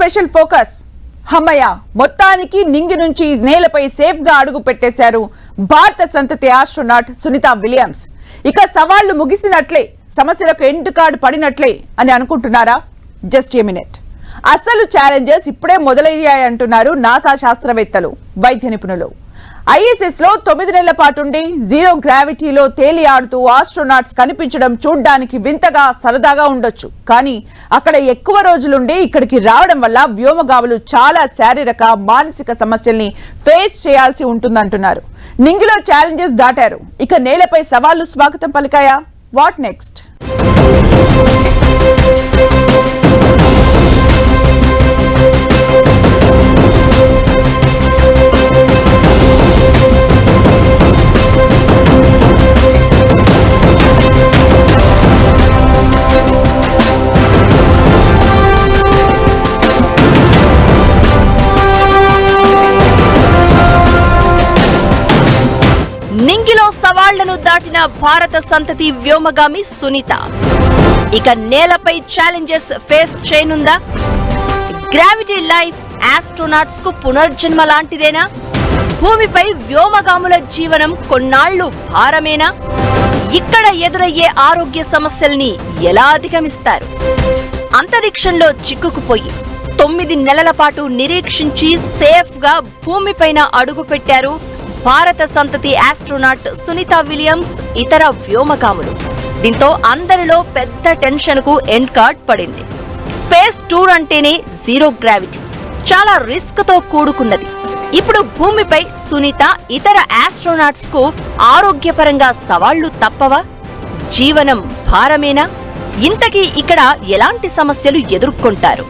Special focus. హమ్మయ్య, మొత్తానికి నింగి నుంచి నేలపై సేఫ్ గా అడుగు పెట్టేశారు భారత సంతతి ఆస్ట్రోనాట్ సునీత విలియమ్స్. ఇక సవాళ్లు ముగిసినట్లే, సమస్యలకు ఎండ్ కార్డు పడినట్లే అని అనుకుంటున్నారా? Just a minute. అసలు ఛాలెంజెస్ ఇప్పుడే మొదలయ్యాయంటున్నారు నాసా శాస్త్రవేత్తలు, వైద్య నిపుణులు. ISS లో 9 నెలల పాటుండి జీరో గ్రావిటీలో తేలి ఆడుతూ ఆస్ట్రోనాట్స్ కనిపించడం చూడ్డానికి వింతగా సరదాగా ఉండొచ్చు. కానీ అక్కడ ఎక్కువ రోజులుండి ఇక్కడికి రావడం వల్ల వ్యోమగాములు చాలా శారీరక మానసిక సమస్యల్ని ఫేస్ చేయాల్సి ఉంటుందంటున్నారు. నింగిలో ఛాలెంజెస్ దాటారు, ఇక నేలపై సవాళ్లు స్వాగతం పలికాయా? What next? నింగిలో సవాళ్లను దాటిన భారత సంతతి వ్యోమగామి సునీత ఇక నేలపై ఛాలెంజెస్ ఫేస్ చేయనుందా? గ్రావిటీ లైఫ్ ఆస్ట్రోనాట్స్ కు పునర్జన్మ లాంటిదేనా? భూమిపై వ్యోమగాముల జీవనం కొన్నాళ్లు భారమేనా? ఇక్కడ ఎదురయ్యే ఆరోగ్య సమస్యల్ని ఎలా అధిగమిస్తారు? అంతరిక్షంలో చిక్కుకుపోయి 9 నెలల పాటు నిరీక్షించి సేఫ్ గా భూమిపైన అడుగు పెట్టారు భారత సంతతి ఆస్ట్రోనాట్ సునీత విలియమ్స్, ఇతర వ్యోమగాములు. దీంతో అందరిలో పెద్ద టెన్షన్ కు ఎండ్ కార్డ్ పడింది. స్పేస్ టూర్ అంటేనే జీరో గ్రావిటీ, చాలా రిస్క్ తో కూడుకున్నది. ఇప్పుడు భూమిపై సునీత, ఇతర ఆస్ట్రోనాట్స్ కు ఆరోగ్యపరంగా సవాళ్లు తప్పవా? జీవనం భారమేనా? ఇంతకీ ఇక్కడ ఎలాంటి సమస్యలు ఎదుర్కొంటారు?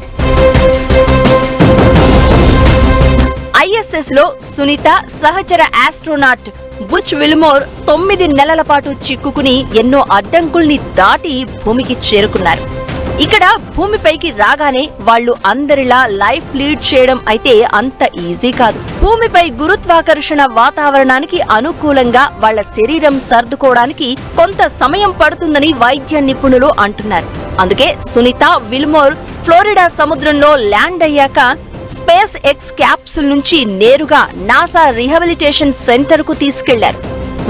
ISS లో సునీత సహచర ఆస్ట్రోనాట్ బుచ్ విల్మోర్ 9 నెలల పాటు చిక్కుకుని ఎన్నో అడ్డంకుల్ని దాటి భూమికి చేరుకున్నారు. ఇక్కడ భూమిపైకి రాగానే వాళ్లు అందరిలా లైఫ్ లీడ్ చేయడం అయితే అంత ఈజీ కాదు. భూమిపై గురుత్వాకర్షణ వాతావరణానికి అనుకూలంగా వాళ్ల శరీరం సర్దుకోవడానికి కొంత సమయం పడుతుందని వైద్య నిపుణులు అంటున్నారు. అందుకే సునీత విల్మోర్ ఫ్లోరిడా సముద్రంలో ల్యాండ్ అయ్యాక స్పేస్ ఎక్స్ క్యాప్సుల్ నుంచి నేరుగా నాసా రీహాబిలిటేషన్ సెంటర్ కు తీసుకెళ్లారు.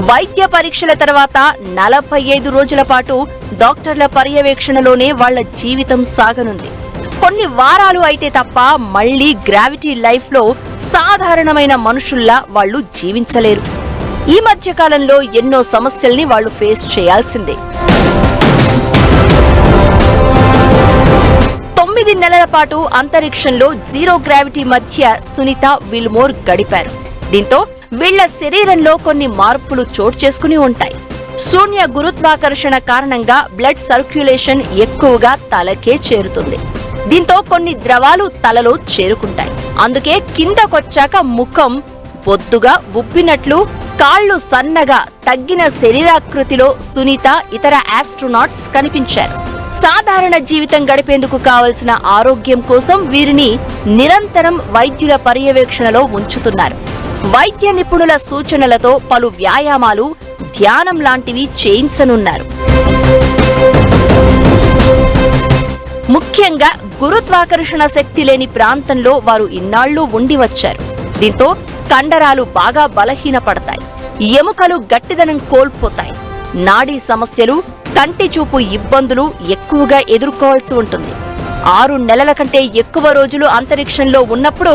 వైద్య పరీక్షల తర్వాత 45 రోజుల పాటు డాక్టర్ల పర్యవేక్షణలోనే వాళ్ల జీవితం సాగనుంది. కొన్ని వారాలు అయితే తప్ప మళ్లీ గ్రావిటీ లైఫ్ లో సాధారణమైన మనుషుల్లా వాళ్లు జీవించలేరు. ఈ మధ్య కాలంలో ఎన్నో సమస్యల్ని వాళ్లు ఫేస్ చేయాల్సిందే. 9 నెలల పాటు అంతరిక్షంలో జీరో గ్రావిటీ మధ్య సునీత విల్మోర్ గడిపారు. దీంతో వీళ్ల శరీరంలో కొన్ని మార్పులు చోటు చేసుకుని ఉంటాయి. శూన్య గురుత్వాకర్షణ కారణంగా బ్లడ్ సర్క్యులేషన్ ఎక్కువగా తలకే చేరుతుంది. దీంతో కొన్ని ద్రవాలు తలలో చేరుకుంటాయి. అందుకే కిందకొచ్చాక ముఖం బొద్దుగా ఉబ్బినట్లు, కాళ్లు సన్నగా తగ్గిన శరీరాకృతిలో సునీత, ఇతర ఆస్ట్రోనాట్స్ కనిపించారు. సాధారణ జీవితం గడిపేందుకు కావలసిన ఆరోగ్యం కోసం వీరిని నిరంతరం వైద్యుల పర్యవేక్షణలో ఉంచుతున్నారు. వైద్య నిపుణుల సూచనలతో పలు వ్యాయామాలు, ధ్యానం లాంటివి చేయించనున్నారు. ముఖ్యంగా గురుత్వాకర్షణ శక్తి లేని ప్రాంతంలో వారు ఇన్నాళ్లు ఉండి వచ్చారు. దీంతో కండరాలు బాగా బలహీనపడతాయి, ఎముకలు గట్టిదనం కోల్పోతాయి, నాడీ సమస్యలు, కంటి చూపు ఇబ్బందులు ఎక్కువగా ఎదుర్కోవాల్సి ఉంటుంది. 6 నెలల కంటే ఎక్కువ రోజులు అంతరిక్షంలో ఉన్నప్పుడు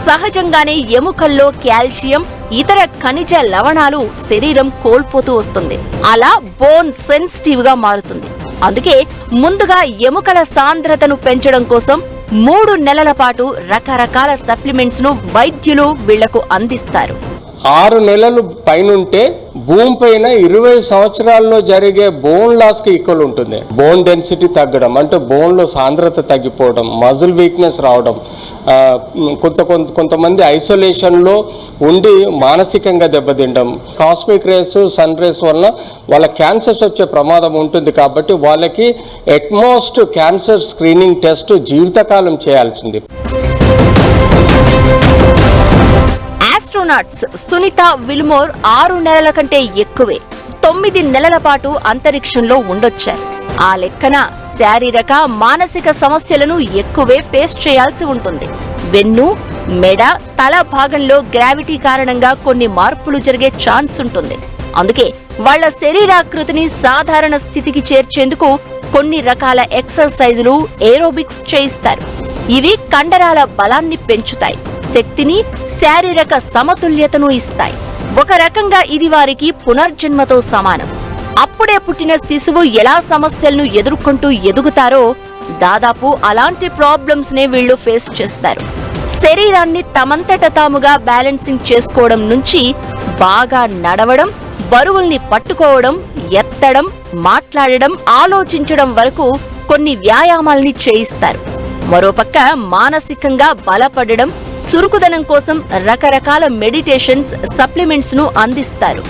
సహజంగానే ఎముకల్లో కాల్షియం, ఇతర ఖనిజ లవణాలు శరీరం కోల్పోతూ వస్తుంది. అలా బోన్ సెన్సిటివ్ గా మారుతుంది. అందుకే ముందుగా ఎముకల సాంద్రతను పెంచడం కోసం 3 నెలల పాటు రకరకాల సప్లిమెంట్స్ ను వైద్యులు వీళ్లకు అందిస్తారు. 6 నెలలు పైనుంటే భూమి పైన 20 సంవత్సరాల్లో జరిగే బోన్ లాస్ కి ఈక్వల్ ఉంటుంది. బోన్ డెన్సిటీ తగ్గడం అంటే బోన్ లో సాంద్రత తగ్గిపోవడం, మజిల్ వీక్నెస్ రావడం, కొంతమంది ఐసోలేషన్ లో ఉండి మానసికంగా దెబ్బతిండడం, కాస్మిక్ రేస్, సన్ రేస్ వల్ల వాళ్ళ క్యాన్సర్స్ వచ్చే ప్రమాదం ఉంటుంది. కాబట్టి వాళ్ళకి ఎట్మోస్ట్ క్యాన్సర్ స్క్రీనింగ్ టెస్ట్ జీవితకాలం చేయాల్సింది. ఆస్ట్రోనాట్స్ సునీత విల్మోర్ 6 నెలల కంటే ఎక్కువే 9 నెలల పాటు అంతరిక్షంలో ఉండొచ్చారు. ఆ లెక్కన శారీరక మానసిక సమస్యలను ఎక్కువే ఫేస్ చేయాల్సి ఉంటుంది. వెన్ను, మెడ, తల భాగంలో గ్రావిటీ కారణంగా కొన్ని మార్పులు జరిగే ఛాన్స్ ఉంటుంది. అందుకే వాళ్ల శరీరాకృతిని సాధారణ స్థితికి చేర్చేందుకు కొన్ని రకాల ఎక్సర్సైజులు, ఏరోబిక్స్ చేయిస్తారు. ఇవి కండరాల బలాన్ని పెంచుతాయి, శక్తిని, శారీరక సమతుల్యతను ఇస్తాయి. ఒక రకంగా ఇది వారికి పునర్జన్మతో సమానం. అప్పుడే పుట్టిన శిశువు ఎలా సమస్యలను ఎదుర్కొంటూ ఎదుగుతారో దాదాపు అలాంటి ప్రాబ్లమ్స్ నే వీళ్లు ఫేస్ చేస్తారు. శరీరాన్ని తమంతట తాముగా బ్యాలెన్సింగ్ చేసుకోవడం నుంచి బాగా నడవడం, బరువుల్ని పట్టుకోవడం, ఎత్తడం, మాట్లాడడం, ఆలోచించడం వరకు కొన్ని వ్యాయామాల్ని చేయిస్తారు. మరోపక్క మానసికంగా బలపడడం, చురుకుదనం కోసం రకరకాల మెడిటేషన్స్, సప్లిమెంట్స్ ను అందిస్తారు.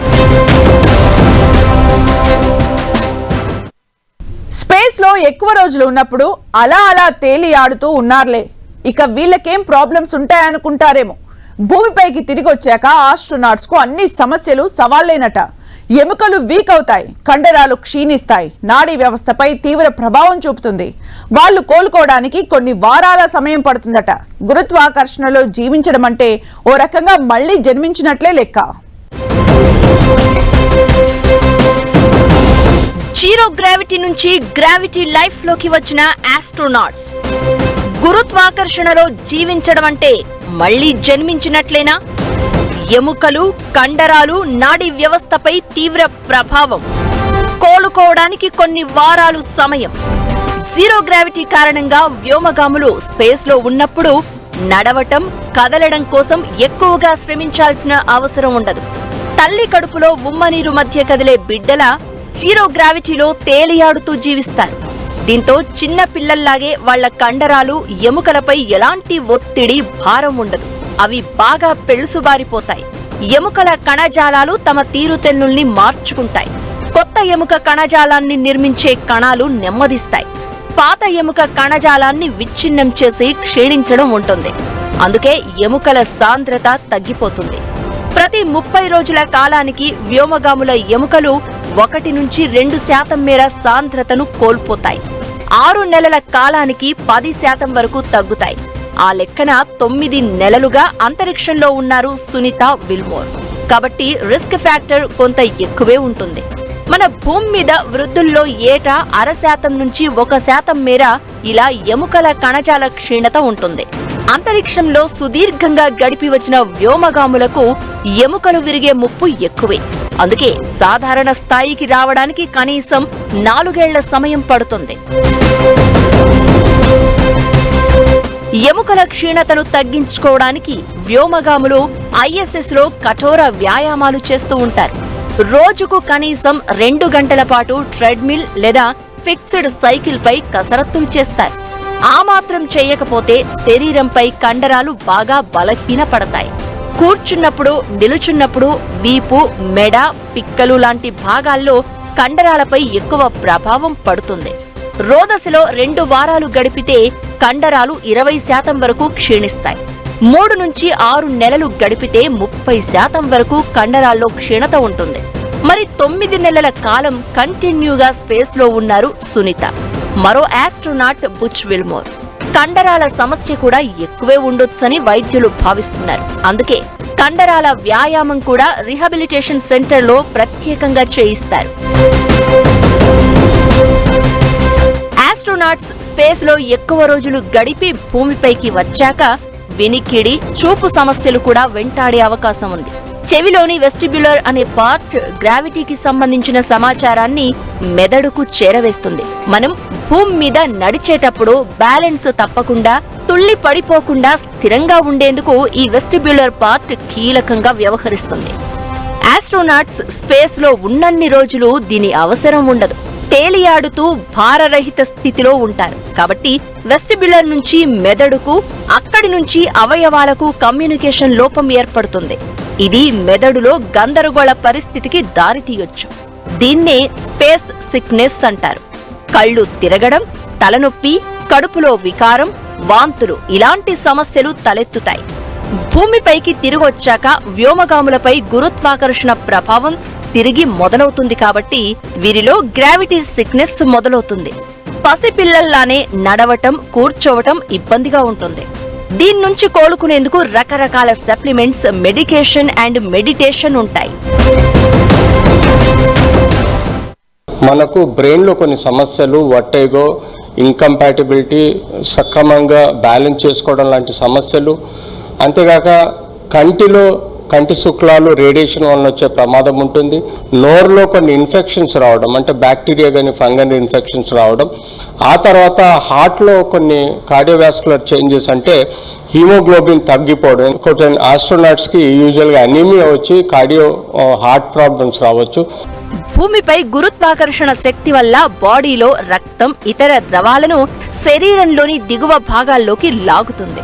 స్పేస్ లో ఎక్కువ రోజులు ఉన్నప్పుడు అలా తేలి ఆడుతూ ఉన్నారులే, ఇక వీళ్ళకేం ప్రాబ్లమ్స్ ఉంటాయనుకుంటారేమో. భూమిపైకి తిరిగి వచ్చాక ఆస్ట్రోనాట్స్ కు అన్ని సమస్యలు సవాళ్లేనట. ఎముకలు వీక్ అవుతాయి, కండరాలు క్షీణిస్తాయి, నాడీ వ్యవస్థపై తీవ్ర ప్రభావం చూపుతుంది. వాళ్ళు కోలుకోవడానికి కొన్ని వారాల సమయం పడుతుందట. గురుత్వాకర్షణలో జీవించడం అంటే ఓ రకంగా మళ్లీ జన్మించినట్లే లెక్క. జీరో గ్రావిటీ నుంచి గ్రావిటీ లైఫ్ లోకి వచ్చిన ఆస్ట్రోనాట్స్ గురుత్వాకర్షణలో జీవించడం అంటే మళ్లీ జన్మించినట్లేనా? ఎముకలు, కండరాలు, నాడీ వ్యవస్థపై తీవ్ర ప్రభావం, కోలుకోవడానికి కొన్ని వారాలు సమయం. జీరో గ్రావిటీ కారణంగా వ్యోమగాములు స్పేస్ లో ఉన్నప్పుడు నడవటం, కదలడం కోసం ఎక్కువగా శ్రమించాల్సిన అవసరం ఉండదు. తల్లి కడుపులో ఉమ్మనీరు మధ్య కదిలే బిడ్డల జీరో గ్రావిటీలో తేలియాడుతూ జీవిస్తారు. దీంతో చిన్న పిల్లల్లాగే వాళ్ల కండరాలు, ఎముకలపై ఎలాంటి ఒత్తిడి, భారం ఉండదు. అవి బాగా పెళుసుబారిపోతాయి. ఎముకల కణజాలాలు తమ తీరుతెన్నుల్ని మార్చుకుంటాయి. కొత్త ఎముక కణజాలాన్ని నిర్మించే కణాలు నెమ్మదిస్తాయి. పాత ఎముక కణజాలాన్ని విచ్ఛిన్నం చేసి క్షీణించడం ఉంటుంది. అందుకే ఎముకల సాంద్రత తగ్గిపోతుంది. ప్రతి 30 రోజుల కాలానికి వ్యోమగాముల ఎముకలు 1 నుంచి 2% మేర సాంద్రతను కోల్పోతాయి. 6 నెలల కాలానికి 10% వరకు తగ్గుతాయి. ఆ లెక్కన 9 నెలలుగా అంతరిక్షంలో ఉన్నారు సునీత విల్మోర్. కాబట్టి రిస్క్ ఫ్యాక్టర్ కొంత ఎక్కువే ఉంటుంది. మన భూమి మీద వృద్ధుల్లో ఏటా 0.5% నుంచి 1% మేర ఇలా ఎముకల కణజాల క్షీణత ఉంటుంది. అంతరిక్షంలో సుదీర్ఘంగా గడిపి వచ్చిన వ్యోమగాములకు ఎముకలు విరిగే ముప్పు ఎక్కువే. అందుకే సాధారణ స్థాయికి రావడానికి కనీసం 4 ఏళ్ల సమయం పడుతుంది. ఎముకల క్షీణతను తగ్గించుకోవడానికి వ్యోమగాములు ISS లో కఠోర వ్యాయామాలు చేస్తూ ఉంటారు. రోజుకు కనీసం 2 గంటల పాటు ట్రెడ్మిల్ లేదా ఫిక్స్డ్ సైకిల్ పై కసరత్తులు చేస్తారు. ఆ మాత్రం చేయకపోతే శరీరంపై కండరాలు బాగా బలహీనపడతాయి. కూర్చున్నప్పుడు, నిలుచున్నప్పుడు వీపు, మెడ, పిక్కలు లాంటి భాగాల్లో కండరాలపై ఎక్కువ ప్రభావం పడుతుంది. రోదసిలో 2 వారాలు గడిపితే కండరాలు 20% వరకు క్షీణిస్తాయి. 3 నుంచి 6 నెలలు గడిపితే 30% వరకు కండరాల్లో క్షీణత ఉంటుంది. మరి 9 నెలల కాలం కంటిన్యూగా స్పేస్ లో ఉన్నారు సునీత. మరో ఆస్ట్రోనాట్ బుచ్ విల్మోర్. కండరాల సమస్య కూడా ఎక్కువే ఉండొచ్చని వైద్యులు భావిస్తున్నారు. అందుకే కండరాల వ్యాయామం కూడా రీహాబిలిటేషన్ సెంటర్లో ప్రత్యేకంగా చేయిస్తారు. ఆస్ట్రోనాట్స్ స్పేస్ లో ఎక్కువ రోజులు గడిపి భూమిపైకి వచ్చాక వినికిడి, చూపు సమస్యలు కూడా వెంటాడే అవకాశం ఉంది. చెవిలోని వెస్టిబ్యులర్ అనే పార్ట్ గ్రావిటీకి సంబంధించిన సమాచారాన్ని మెదడుకు చేరవేస్తుంది. మనం భూమి మీద నడిచేటప్పుడు బ్యాలెన్స్ తప్పకుండా, తుళ్లి పడిపోకుండా స్థిరంగా ఉండేందుకు ఈ వెస్టిబ్యులర్ పార్ట్ కీలకంగా వ్యవహరిస్తుంది. ఆస్ట్రోనాట్స్ స్పేస్ లో ఉన్నన్ని రోజులు దీని అవసరం ఉండదు. తేలియాడుతూ భారరహిత స్థితిలో ఉంటారు. కాబట్టి వెస్టిబ్యులర్ నుంచి మెదడుకు, అక్కడి నుంచి అవయవాలకు కమ్యూనికేషన్ లోపం ఏర్పడుతుంది. ఇది మెదడులో గందరగోళ పరిస్థితికి దారితీయొచ్చు. దీన్నే స్పేస్ సిక్నెస్ అంటారు. కళ్ళు తిరగడం, తలనొప్పి, కడుపులో వికారం, వాంతులు ఇలాంటి సమస్యలు తలెత్తుతాయి. భూమిపైకి తిరిగొచ్చాక వ్యోమగాములపై గురుత్వాకర్షణ ప్రభావం తిరిగి మొదలవుతుంది కాబట్టి వీరిలో గ్రావిటీ సిక్నెస్ మొదలవుతుంది. పసిపిల్లల్లానే నడవటం, కూర్చోవటం ఇబ్బందిగా ఉంటుంది. దీని నుంచి కోలుకునేందుకు రకరకాల సప్లిమెంట్స్, మెడికేషన్ అండ్ మెడిటేషన్ ఉంటాయి. మనకు బ్రెయిన్లో కొన్ని సమస్యలు, వట్టేగో, ఇంకంపాటిబిలిటీ, సక్రమంగా బ్యాలెన్స్ చేసుకోవడం లాంటి సమస్యలు, అంతేగాక కంటి శుక్లాలు రేడియేషన్ వలన వచ్చే ప్రమాదం ఉంటుంది. నోరులో కొన్ని ఇన్ఫెక్షన్స్ రావడం, అంటే బ్యాక్టీరియా కానీ ఫంగల్ ఇన్ఫెక్షన్స్ రావడం. ఆ తర్వాత హార్ట్లో కొన్ని కార్డియోవాస్కులర్ చేంజెస్, అంటే హీమోగ్లోబిన్ తగ్గిపోవడం. ఇంకోటి ఆస్ట్రోనాట్స్కి యూజువల్గా అనీమియా వచ్చి హార్ట్ ప్రాబ్లమ్స్ రావచ్చు. భూమిపై గురుత్వాకర్షణ శక్తి వల్ల బాడీలో రక్తం, ఇతర ద్రవాలను శరీరంలోని దిగువ భాగాల్లోకి లాగుతుంది.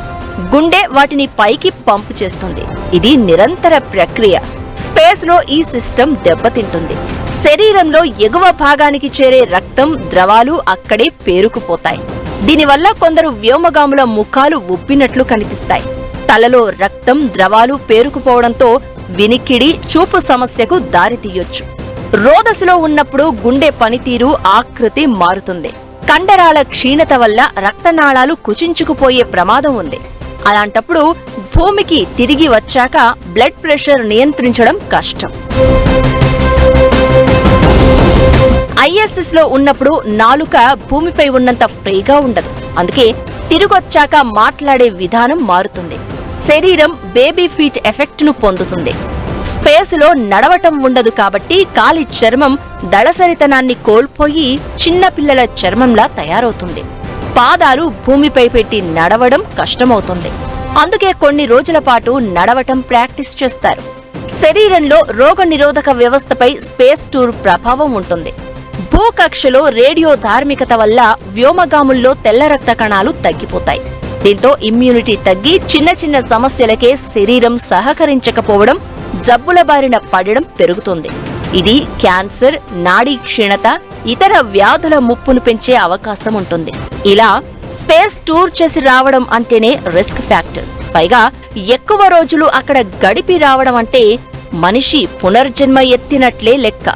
గుండె వాటిని పైకి పంపు చేస్తుంది. ఇది నిరంతర ప్రక్రియ. స్పేస్ లో ఈ సిస్టమ్ దెబ్బతింటుంది. శరీరంలో ఎగువ భాగానికి చేరే రక్తం, ద్రవాలు అక్కడే పేరుకుపోతాయి. దీనివల్ల కొందరు వ్యోమగాముల ముఖాలు ఉబ్బినట్లు కనిపిస్తాయి. తలలో రక్తం, ద్రవాలు పేరుకుపోవడంతో వినికిడి, చూపు సమస్యకు దారితీయొచ్చు. రోదసిలో ఉన్నప్పుడు గుండె పనితీరు, ఆకృతి మారుతుంది. కండరాల క్షీణత వల్ల రక్తనాళాలు కుచించుకుపోయే ప్రమాదం ఉంది. అలాంటప్పుడు భూమికి తిరిగి వచ్చాక బ్లడ్ ప్రెషర్ నియంత్రించడం కష్టం. ISS లో ఉన్నప్పుడు నాలుక భూమిపై ఉన్నంత ఫ్రీగా ఉండదు. అందుకే తిరిగొచ్చాక మాట్లాడే విధానం మారుతుంది. శరీరం బేబీ ఫీట్ ఎఫెక్ట్ ను పొందుతుంది. స్పేస్ లో నడవటం ఉండదు కాబట్టి కాలి చర్మం దళసరితనాన్ని కోల్పోయి చిన్నపిల్లల చర్మంలా తయారవుతుంది. పాదాలు భూమిపై పెట్టి నడవడం కష్టమవుతుంది. అందుకే కొన్ని రోజుల పాటు నడవటం ప్రాక్టీస్ చేస్తారు. శరీరంలో రోగ నిరోధక వ్యవస్థపై స్పేస్ టూర్ ప్రభావం ఉంటుంది. భూకక్షలో రేడియో ధార్మికత వల్ల వ్యోమగాముల్లో తెల్ల రక్త కణాలు తగ్గిపోతాయి. దీంతో ఇమ్యూనిటీ తగ్గి చిన్న చిన్న సమస్యలకే శరీరం సహకరించకపోవడం, జబ్బుల బారిన పడడం పెరుగుతుంది. ఇది క్యాన్సర్, నాడీ క్షీణత, ఇతర వ్యాధుల ముప్పును పెంచే అవకాశం ఉంటుంది. ఇలా స్పేస్ టూర్ చేసి రావడం అంటేనే రిస్క్ ఫ్యాక్టర్. పైగా ఎక్కువ రోజులు అక్కడ గడిపి రావడం అంటే మనిషి పునర్జన్మ ఎత్తినట్లే లెక్క.